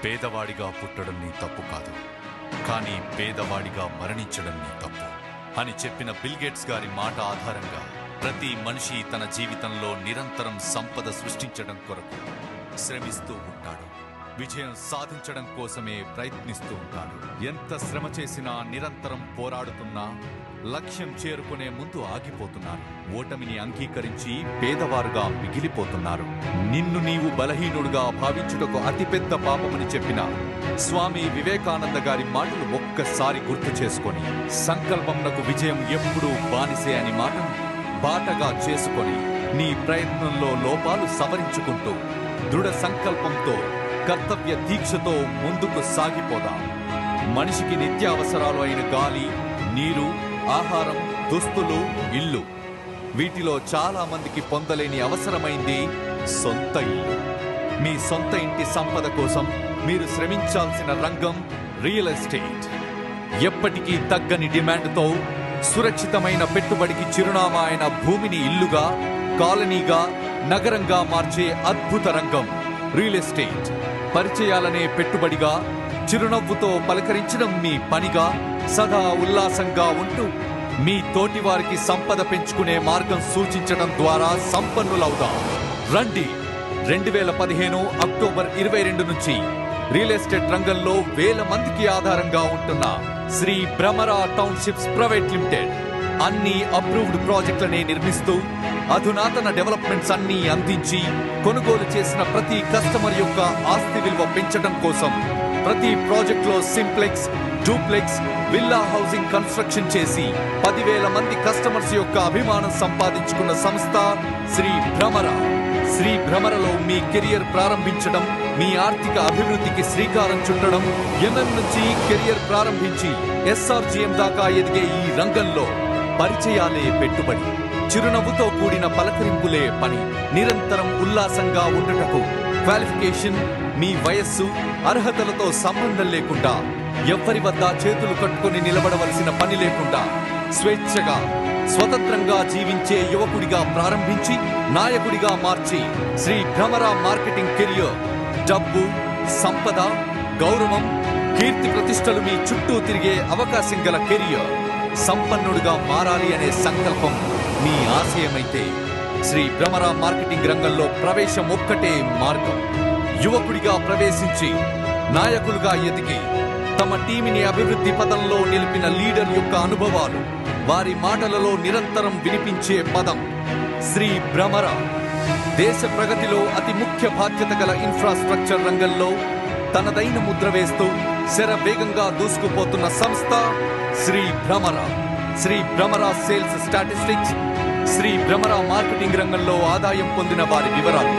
పేదవాడిగా పుట్టడం నీ తప్పు కాదు, కానీ పేదవాడిగా మరణించడం నీ తప్పు అని చెప్పిన బిల్ గేట్స్ గారి మాట ఆధారంగా ప్రతి మనిషి తన జీవితంలో నిరంతరం సంపద సృష్టించడం కొరకు శ్రమిస్తూ ఉంటాడు. విజయం సాధించడం కోసమే ప్రయత్నిస్తూ ఉంటాడు. ఎంత శ్రమ చేసినా, నిరంతరం పోరాడుతున్నా లక్ష్యం చేరుకునే ముందు ఆగిపోతున్నారు. ఓటమిని అంగీకరించి పేదవారుగా మిగిలిపోతున్నారు. నిన్ను నీవు బలహీనుడుగా భావించుటకు అతిపెద్ద పాపమని చెప్పిన స్వామి వివేకానంద గారి మాటలు ఒక్కసారి గుర్తు చేసుకొని, సంకల్పంనకు విజయం ఎప్పుడూ బానిసే అని మాటను బాటగా చేసుకొని నీ ప్రయత్నంలో లోపాలు సవరించుకుంటూ దృఢ సంకల్పంతో కర్తవ్య దీక్షతో ముందుకు సాగిపోదాం. మనిషికి నిత్యావసరాలు అయిన గాలి, నీరు, ఆహారం, దుస్తులు, ఇల్లు, వీటిలో చాలా మందికి పొందలేని అవసరమైంది సొంత ఇల్లు. మీ సొంత ఇంటి సంపద కోసం మీరు శ్రమించాల్సిన రంగం రియల్ ఎస్టేట్. ఎప్పటికీ తగ్గని డిమాండ్తో సురక్షితమైన పెట్టుబడికి చిరునామా అయిన భూమిని ఇల్లుగా, కాలనీగా, నగరంగా మార్చే అద్భుత రంగం రియల్ ఎస్టేట్. పరిచయాలనే పెట్టుబడిగా, చిరునవ్వుతో పలకరించడం మీ పనిగా, సదా ఉల్లాసంగా ఉంటూ మీ తోటి వారికి సంపద పెంచుకునే మార్గం సూచించడం ద్వారా సంపన్నులవుదాం. రండి. 2015 అక్టోబర్ 22 నుంచి రియల్ ఎస్టేట్ రంగంలో వేల మందికి ఆధారంగా ఉంటున్న Shri Bhramara townships private limited అన్ని అప్రూవ్డ్ ప్రాజెక్టులనే నిర్మిస్తూ అధునాతన డెవలప్మెంట్స్ అన్ని అందించి కొనుగోలు చేసిన ప్రతి కస్టమర్ యొక్క ఆస్తి విలువ పెంచడం కోసం ప్రతి ప్రాజెక్టులో simplex, duplex, villa housing construction చేసి 10,000 మంది కస్టమర్స్ యొక్క అభిమానం సంపాదించుకున్న సంస్థ శ్రీ భ్రమరా. శ్రీ భ్రమరలో మీ కెరియర్ ప్రారంభించడం, మీ ఆర్థిక అభివృద్ధికి శ్రీకారం చుట్టడం, ఎంఎం నుంచి కెరియర్ ప్రారంభించి ఎస్ఆర్జీఎం దాకా ఎదిగే ఈ రంగంలో పరిచయాలే పెట్టుబడి, చిరునవ్వుతో కూడిన పలకరింపులే పని. నిరంతరం ఉల్లాసంగా ఉండటకు క్వాలిఫికేషన్, మీ వయస్సు, అర్హతలతో సంబంధం లేకుండా, ఎవ్వరి వద్ద చేతులు కట్టుకుని నిలబడవలసిన పని లేకుండా స్వేచ్ఛగా, స్వతంత్రంగా జీవించే యువకుడిగా ప్రారంభించి నాయకుడిగా మార్చి శ్రీ భ్రమరా మార్కెటింగ్ కెరియర్ డబ్బు, సంపద, గౌరవం, కీర్తి ప్రతిష్టలు మీ చుట్టూ తిరిగే అవకాశం గల కెరియర్. సంపన్నుడిగా మారాలి అనే సంకల్పం మీ ఆశయమైతే శ్రీ భ్రమరా మార్కెటింగ్ రంగంలో ప్రవేశం ఒక్కటే మార్గం. యువకుడిగా ప్రవేశించి నాయకులుగా ఎదిగి తమ టీమిని అభివృద్ధి పదంలో నిలిపిన లీడర్ యొక్క అనుభవాలు, వారి మాటలలో నిరంతరం వినిపించే పదం శ్రీ భ్రమరా. దేశ ప్రగతిలో అతి ముఖ్య బాధ్యత గల ఇన్ఫ్రాస్ట్రక్చర్ రంగంలో తనదైన ముద్ర వేస్తూ శరవేగంగా దూసుకుపోతున్న సంస్థ Sri Bhramara. Sri Bhramara sales statistics, Sri Bhramara marketing రంగంలో ఆదాయం పొందిన వారి వివరాలు.